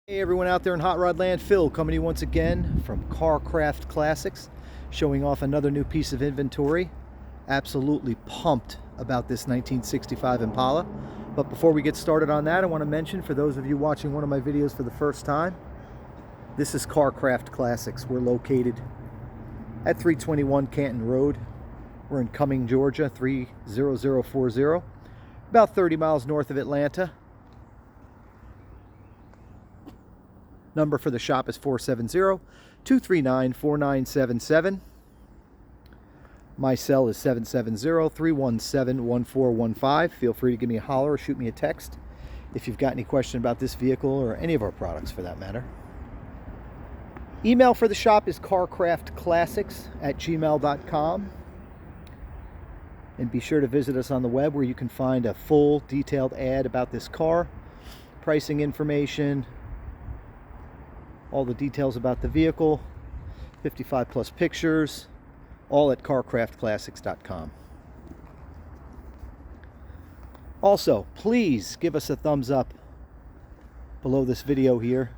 Hey everyone out there in Hot Rod Land, Phil coming to you once again from Carcraft Classics, showing off another new piece of inventory. Absolutely pumped about this 1965 Impala. But before we get started on that, I want to mention, for those of you watching one of my videos for the first time, this is Carcraft Classics. We're located at 321 Canton Road. We're in Cumming, Georgia, 30040, about 30 miles north of Atlanta. Number for the shop is 470-239-4977. My cell is 770-317-1415. Feel free to give me a holler or shoot me a text if you've got any question about this vehicle or any of our products for that matter. Email for the shop is carcraftclassics@gmail.com. And be sure to visit us on the web, where you can find a full detailed ad about this car, pricing information, all the details about the vehicle, 55 plus pictures, all at carcraftclassics.com. Also, please give us a thumbs up below this video here,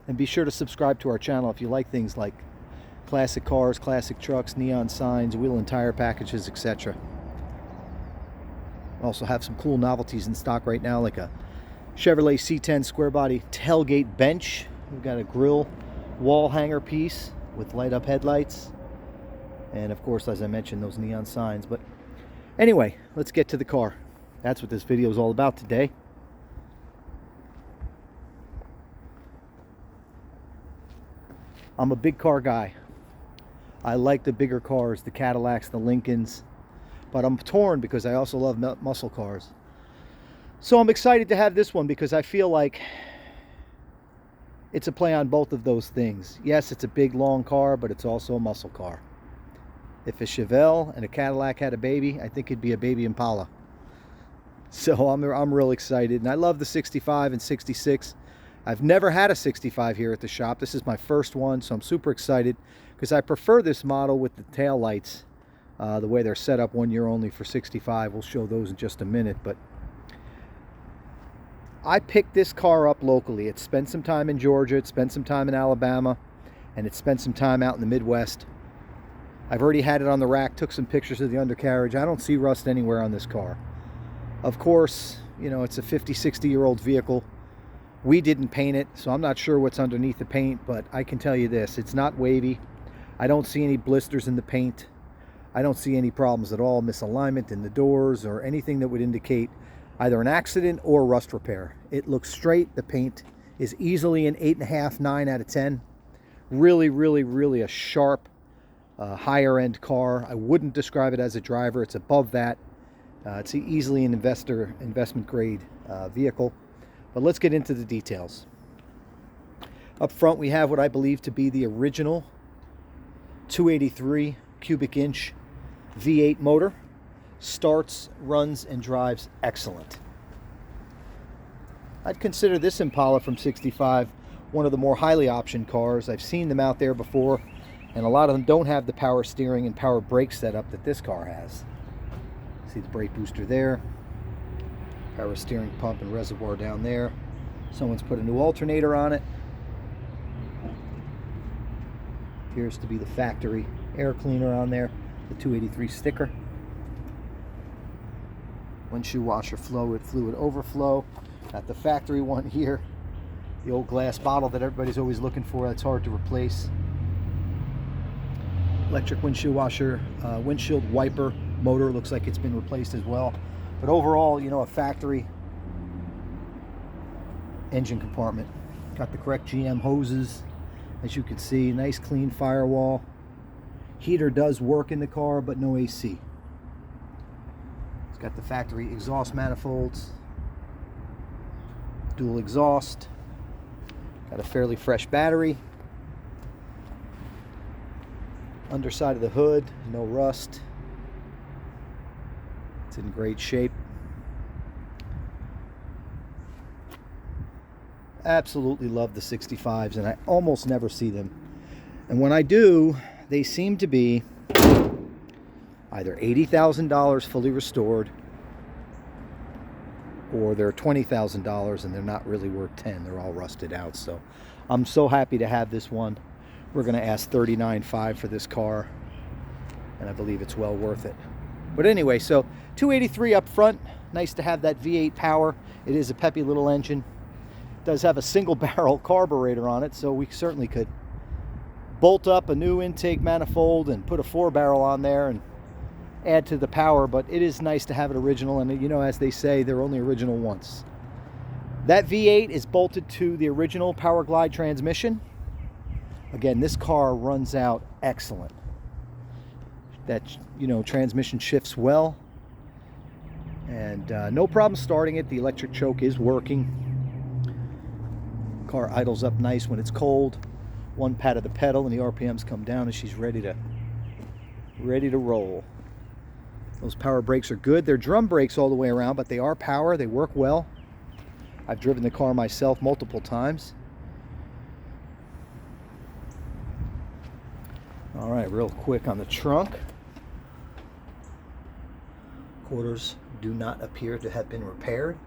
and be sure to subscribe to our channel if you like things like classic cars, classic trucks, neon signs, wheel and tire packages, etc. We also have some cool novelties in stock right now, like a Chevrolet C10 square body tailgate bench. We've got a grill wall hanger piece with light up headlights, and of course, as I mentioned, those neon signs. But anyway, let's get to the car. That's what this video is all about today. I'm a big car guy. I like the bigger cars, the Cadillacs, the Lincolns, but I'm torn because I also love muscle cars. So I'm excited to have this one because I feel like it's a play on both of those things. Yes, it's a big, long car, but it's also a muscle car. If a Chevelle and a Cadillac had a baby, I think it'd be a baby Impala. So I'm real excited, and I love the 65 and 66. I've never had a 65 here at the shop. This is my first one, so I'm super excited because I prefer this model with the tail lights, the way they're set up, 1 year only for 65. We'll show those in just a minute, but I picked this car up locally. It spent some time in Georgia, it spent some time in Alabama, and it spent some time out in the Midwest. I've already had it on the rack, took some pictures of the undercarriage. I don't see rust anywhere on this car. Of course, you know, it's a 50, 60-year-old vehicle. We didn't paint it, so I'm not sure what's underneath the paint, but I can tell you this, it's not wavy. I don't see any blisters in the paint. I don't see any problems at all, misalignment in the doors or anything that would indicate either an accident or rust repair. It looks straight. The paint is easily an 8.5, 9 out of 10. Really, really, really a sharp, higher end car. I wouldn't describe it as a driver. It's above that. It's easily an investment grade vehicle. But let's get into the details. Up front, we have what I believe to be the original 283 cubic inch V8 motor. Starts, runs, and drives excellent. I'd consider this Impala from 65 one of the more highly optioned cars. I've seen them out there before, and a lot of them don't have the power steering and power brake setup that this car has. See the brake booster there, power steering pump and reservoir down there. Someone's put a new alternator on it. Appears to be the factory air cleaner on there, the 283 sticker. Windshield washer fluid overflow. Got the factory one here. The old glass bottle that everybody's always looking for. That's hard to replace. Electric windshield washer, windshield wiper motor. Looks like it's been replaced as well. But overall, you know, a factory engine compartment. Got the correct GM hoses, as you can see. Nice clean firewall. Heater does work in the car, but no AC. It's got the factory exhaust manifolds, dual exhaust, got a fairly fresh battery, underside of the hood, no rust, it's in great shape. Absolutely love the 65s, and I almost never see them, and when I do, they seem to be either $80,000 fully restored or they're $20,000 and they're not really worth 10. They're all rusted out. So I'm so happy to have this one. We're going to ask $39,500 for this car, and I believe it's well worth it. But anyway, so 283 up front. Nice to have that V8 power. It is a peppy little engine. It does have a single barrel carburetor on it, so we certainly could bolt up a new intake manifold and put a 4-barrel on there and add to the power. But it is nice to have it original, and you know, as they say, they're only original once. That V8 is bolted to the original Power Glide transmission. Again, this car runs out excellent. That, you know, transmission shifts well, and no problem starting it. The electric choke is working. Car idles up nice when it's cold. One pat of the pedal and the RPMs come down, and she's ready to roll. Those power brakes are good. They're drum brakes all the way around, but they are power. They work well. I've driven the car myself multiple times. All right, real quick on the trunk. Quarters do not appear to have been repaired.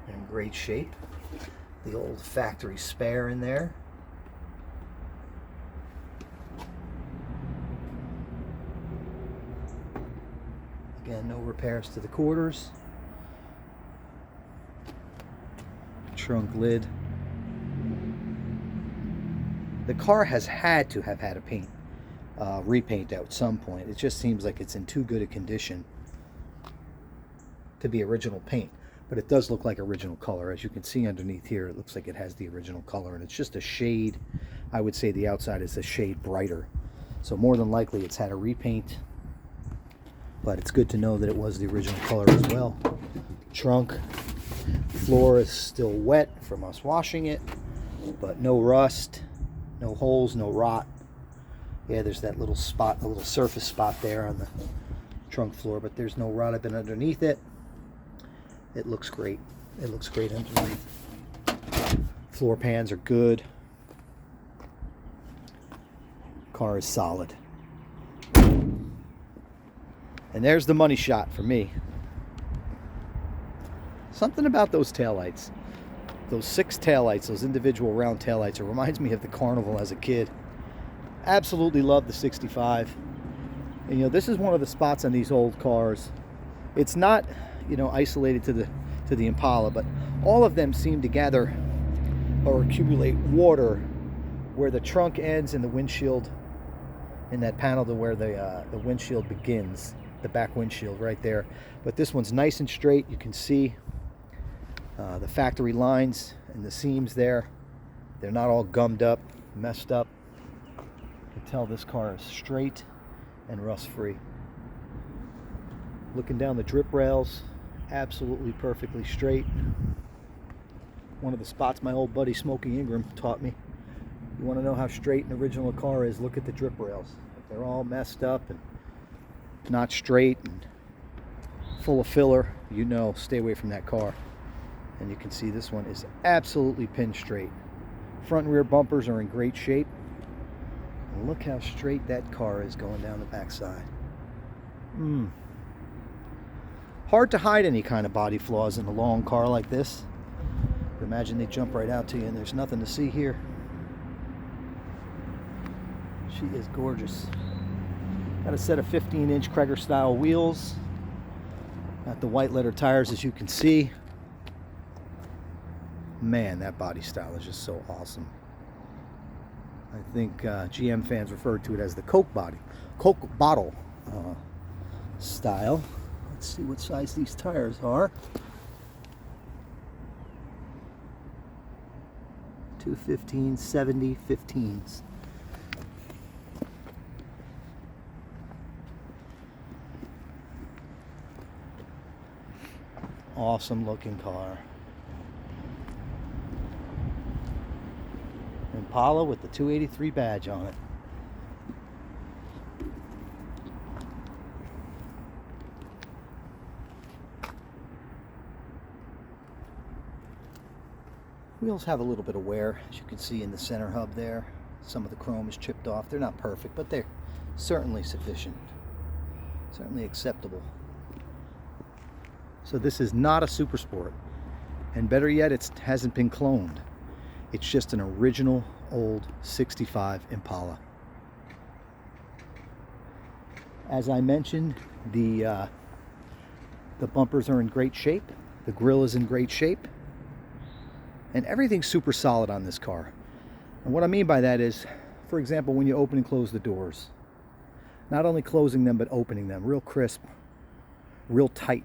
They're in great shape. The old factory spare in there. Again, no repairs to the quarters. Trunk lid. The car has had to have had a repaint at some point. It just seems like it's in too good a condition to be original paint, but it does look like original color. As you can see underneath here, it looks like it has the original color, and it's just a shade. I would say the outside is a shade brighter, so more than likely it's had a repaint, but it's good to know that it was the original color as well. Trunk floor is still wet from us washing it, but no rust, no holes, no rot. Yeah, there's that little spot, a little surface spot there on the trunk floor, but there's no rot. I've been underneath it. It looks great. It looks great underneath. Floor pans are good. Car is solid. And there's the money shot for me. Something about those taillights. Those 6 taillights, those individual round taillights, it reminds me of the Carnival as a kid. Absolutely love the 65. And, you know, this is one of the spots on these old cars. It's not, you know, isolated to the Impala, but all of them seem to gather or accumulate water where the trunk ends and the windshield, in that panel to where the windshield begins, the back windshield right there. But this one's nice and straight. You can see the factory lines and the seams there. They're not all gummed up, messed up. You can tell this car is straight and rust free. Looking down the drip rails, absolutely perfectly straight. One of the spots my old buddy Smokey Ingram taught me. You want to know how straight an original car is, look at the drip rails. If they're all messed up and not straight and full of filler, you know, stay away from that car. And you can see this one is absolutely pin straight. Front and rear bumpers are in great shape. And look how straight that car is going down the backside. Hard to hide any kind of body flaws in a long car like this. Imagine they jump right out to you and there's nothing to see here. She is gorgeous. Got a set of 15-inch Cragar style wheels. Got the white letter tires, as you can see. Man, that body style is just so awesome. I think GM fans refer to it as the Coke bottle style. Let's see what size these tires are. 215, 70, 15s. Awesome looking car. Impala with the 283 badge on it. Wheels have a little bit of wear, as you can see in the center hub there. Some of the chrome is chipped off. They're not perfect, but they're certainly sufficient. Certainly acceptable. So this is not a super sport. And better yet, it hasn't been cloned. It's just an original old 65 Impala. As I mentioned, the bumpers are in great shape. The grille is in great shape. And everything's super solid on this car. And what I mean by that is, for example, when you open and close the doors, not only closing them, but opening them, real crisp, real tight.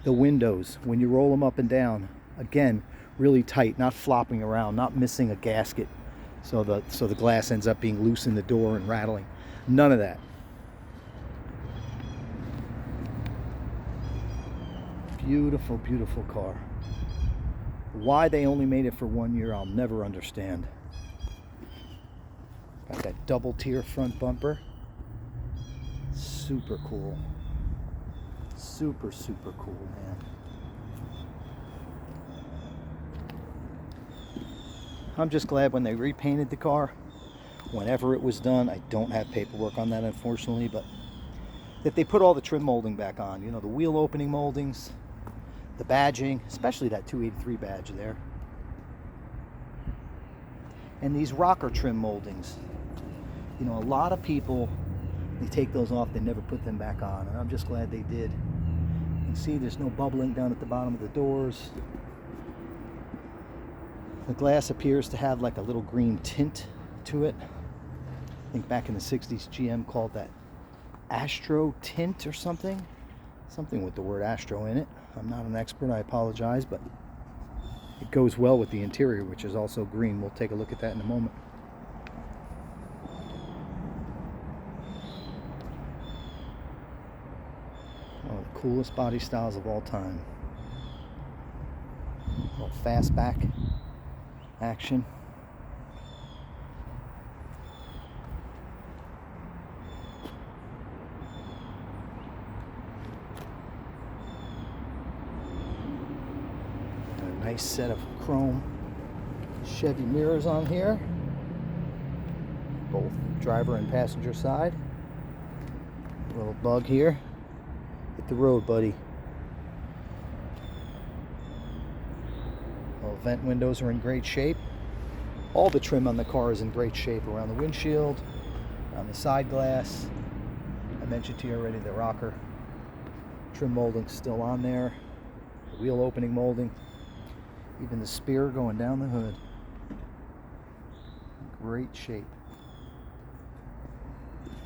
The windows, when you roll them up and down, again, really tight, not flopping around, not missing a gasket, so the glass ends up being loose in the door and rattling. None of that. Beautiful, beautiful car. Why they only made it for 1 year, I'll never understand. Got that double tier front bumper. Super cool. Super, super cool, man. I'm just glad when they repainted the car, whenever it was done, I don't have paperwork on that unfortunately, but that they put all the trim molding back on. You know, the wheel opening moldings, the badging, especially that 283 badge there. And these rocker trim moldings. You know, a lot of people, they take those off, they never put them back on, and I'm just glad they did. You can see there's no bubbling down at the bottom of the doors. The glass appears to have like a little green tint to it. I think back in the 60s, GM called that Astro tint or something. Something with the word Astro in it. I'm not an expert, I apologize, but it goes well with the interior, which is also green. We'll take a look at that in a moment. One of the coolest body styles of all time. A little fastback action. A nice set of chrome Chevy mirrors on here, both driver and passenger side. A little bug here. Hit the road, buddy. All vent windows are in great shape. All the trim on the car is in great shape around the windshield, on the side glass. I mentioned to you already the rocker trim molding still on there. The wheel opening molding. Even the spear going down the hood. Great shape.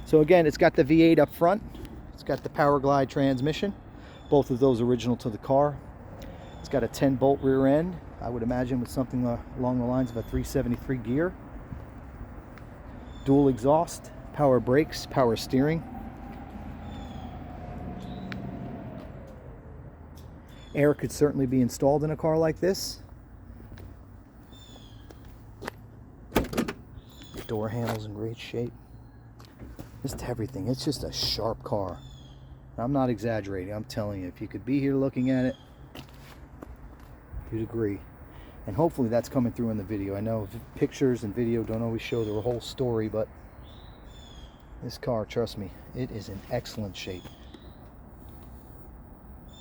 So again, it's got the V8 up front. It's got the Power Glide transmission. Both of those original to the car. It's got a 10-bolt rear end. I would imagine with something along the lines of a 373 gear. Dual exhaust, power brakes, power steering. Air could certainly be installed in a car like this. Door handles in great shape. Just everything. It's just a sharp car. I'm not exaggerating. I'm telling you, if you could be here looking at it, you'd agree. And hopefully that's coming through in the video. I know pictures and video don't always show the whole story, but this car, trust me, it is in excellent shape.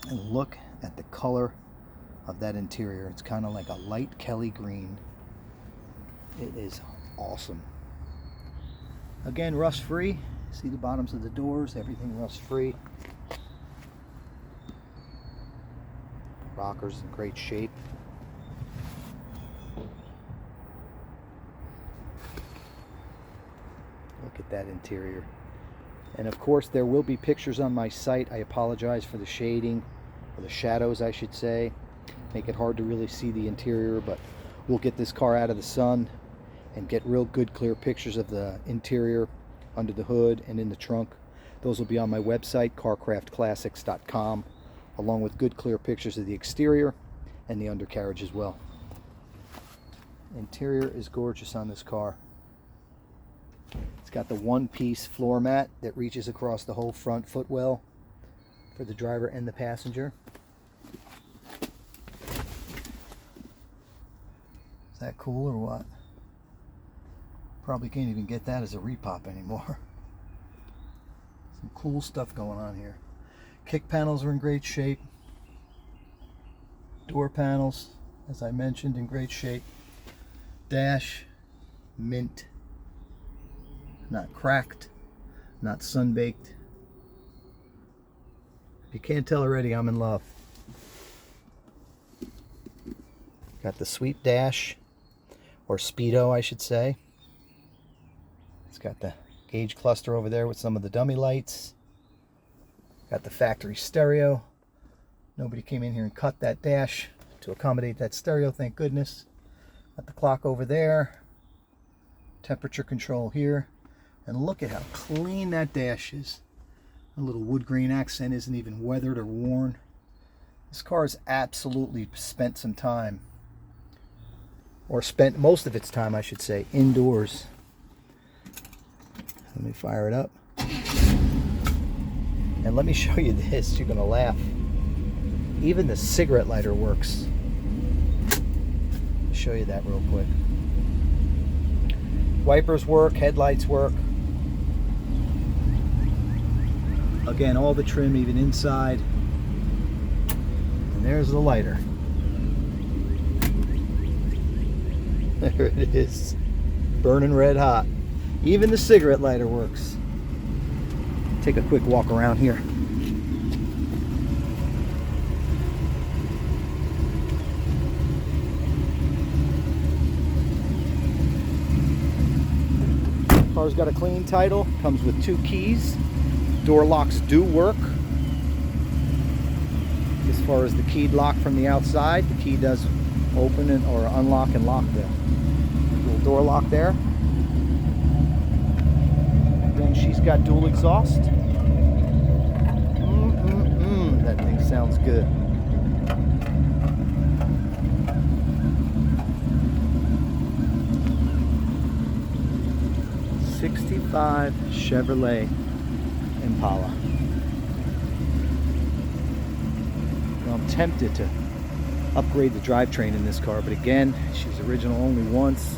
And look at the color of that interior. It's kind of like a light Kelly green. It is awesome. Again, rust free. See the bottoms of the doors, everything rust free. Rockers in great shape. Look at that interior. And of course there will be pictures on my site. I apologize for the shading, or the shadows I should say. Make it hard to really see the interior, but we'll get this car out of the sun and get real good clear pictures of the interior under the hood and in the trunk. Those will be on my website, carcraftclassics.com, along with good clear pictures of the exterior and the undercarriage as well. Interior is gorgeous on this car. It's got the one-piece floor mat that reaches across the whole front footwell for the driver and the passenger. Is that cool or what? Probably can't even get that as a repop anymore. Some cool stuff going on here. Kick panels are in great shape. Door panels, as I mentioned, in great shape. Dash, mint. Not cracked, not sunbaked. If you can't tell already, I'm in love. Got the sweep dash, or speedo I should say. It's got the gauge cluster over there with some of the dummy lights. Got the factory stereo. Nobody came in here and cut that dash to accommodate that stereo, thank goodness. Got the clock over there. Temperature control here. And look at how clean that dash is. A little wood grain accent isn't even weathered or worn. This car has absolutely spent some time, or spent most of its time I should say, indoors. Let me fire it up. And let me show you this, you're gonna laugh. Even the cigarette lighter works. I'll show you that real quick. Wipers work, headlights work. Again, all the trim, even inside. And there's the lighter. There it is. Burning red hot. Even the cigarette lighter works. Take a quick walk around here. Car's got a clean title, comes with 2 keys. Door locks do work. As far as the keyed lock from the outside, the key does open and or unlock and lock the little door lock there. Then she's got dual exhaust. That thing sounds good. '65 Chevrolet Impala. Well, I'm tempted to upgrade the drivetrain in this car, but again, she's original only once,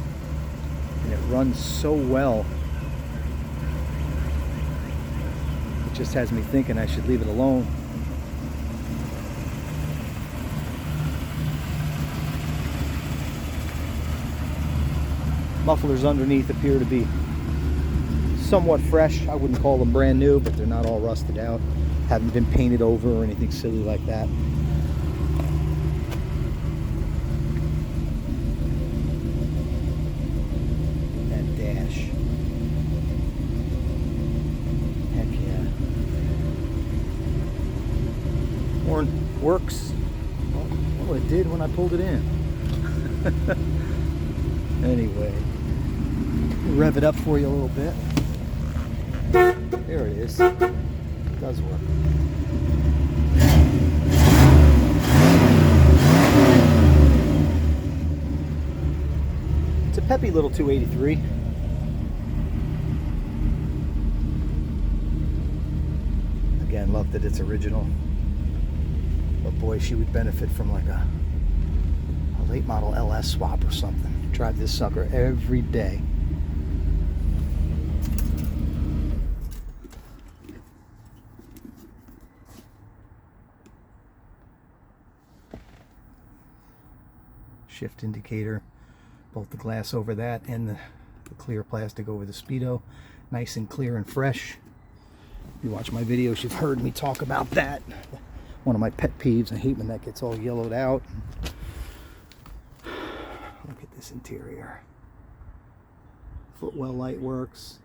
and it runs so well. It just has me thinking I should leave it alone. Mufflers underneath appear to be somewhat fresh. I wouldn't call them brand new, but they're not all rusted out. Haven't been painted over or anything silly like that. That dash. Heck yeah. Horn works. Oh, it did when I pulled it in. Anyway, rev it up for you a little bit. There it is. It does work. It's a peppy little 283. Again, love that it's original. But boy, she would benefit from like a late model LS swap or something. Drive this sucker every day. Shift indicator, both the glass over that and the clear plastic over the speedo, nice and clear and fresh. If you watch my videos, you've heard me talk about that. One of my pet peeves. I hate when that gets all yellowed out. Look at this interior. Footwell light works.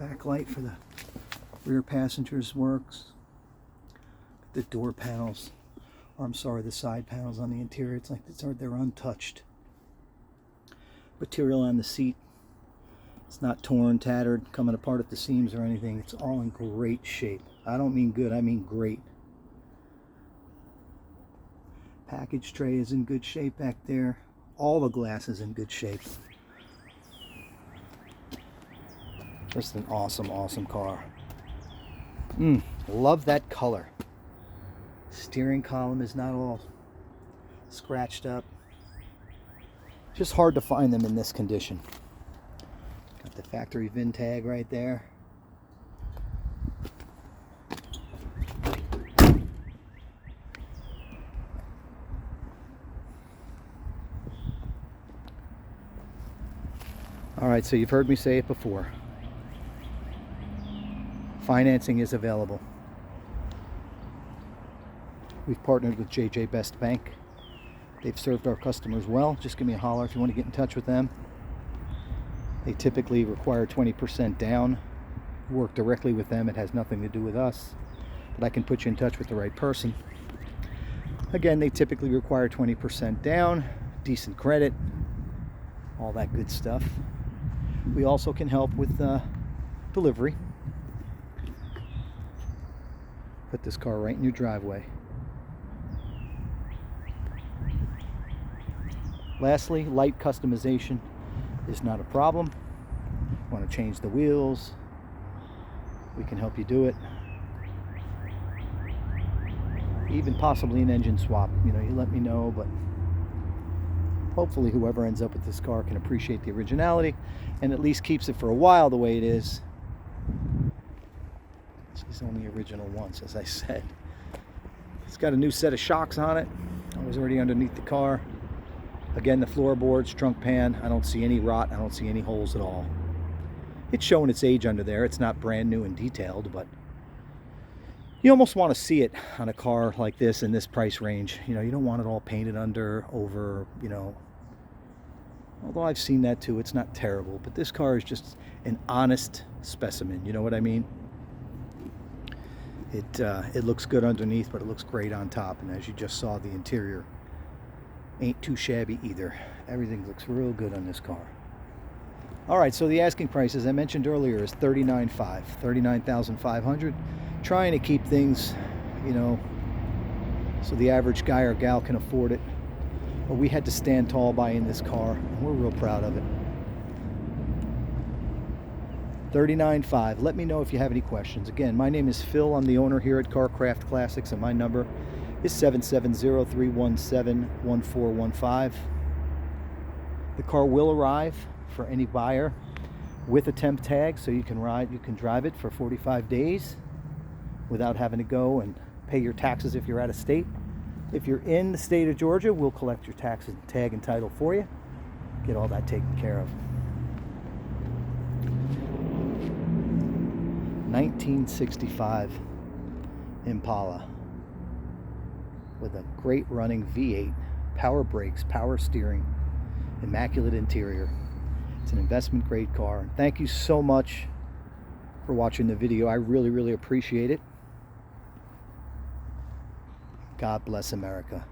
Backlight for the rear passengers works. The door panels, or I'm sorry, the side panels on the interior, it's like they're untouched. Material on the seat, it's not torn, tattered, coming apart at the seams or anything. It's all in great shape. I don't mean good, I mean great. Package tray is in good shape back there. All the glass is in good shape. Just an awesome, awesome car. Love that color. Steering column is not all scratched up. Just hard to find them in this condition. Got the factory VIN tag right there. All right, so you've heard me say it before. Financing is available. We've partnered with JJ Best Bank. They've served our customers well. Just give me a holler if you want to get in touch with them. They typically require 20% down. Work directly with them. It has nothing to do with us. But I can put you in touch with the right person. Again, they typically require 20% down, decent credit, all that good stuff. We also can help with delivery. Put this car right in your driveway. Lastly, light customization is not a problem. Want to change the wheels? We can help you do it. Even possibly an engine swap. You know, you let me know, but hopefully whoever ends up with this car can appreciate the originality and at least keeps it for a while the way it is. It's only original once, as I said. It's got a new set of shocks on it. I was already underneath the car. Again, the floorboards, trunk pan, I don't see any rot, I don't see any holes at all. It's showing its age under there. It's not brand new and detailed, but you almost want to see it on a car like this in this price range. You know, you don't want it all painted over, you know. Although I've seen that too, it's not terrible, but this car is just an honest specimen, you know what I mean? It looks good underneath, but it looks great on top, and as you just saw, the interior ain't too shabby either. Everything looks real good on this car. All right, so the asking price, as I mentioned earlier, is $39,500, $39,500. Trying to keep things, you know, so the average guy or gal can afford it. But we had to stand tall buying this car, and we're real proud of it. $39,500. Let me know if you have any questions. Again, my name is Phil. I'm the owner here at Carcraft Classics, and my number is 770-317-1415. The car will arrive for any buyer with a temp tag, so you can drive it for 45 days without having to go and pay your taxes if you're out of state. If you're in the state of Georgia, we'll collect your taxes, tag and title for you. Get all that taken care of. 1965 Impala with a great running V8, power brakes, power steering, immaculate interior. It's an investment grade car. Thank you so much for watching the video. I really, really appreciate it. God bless America.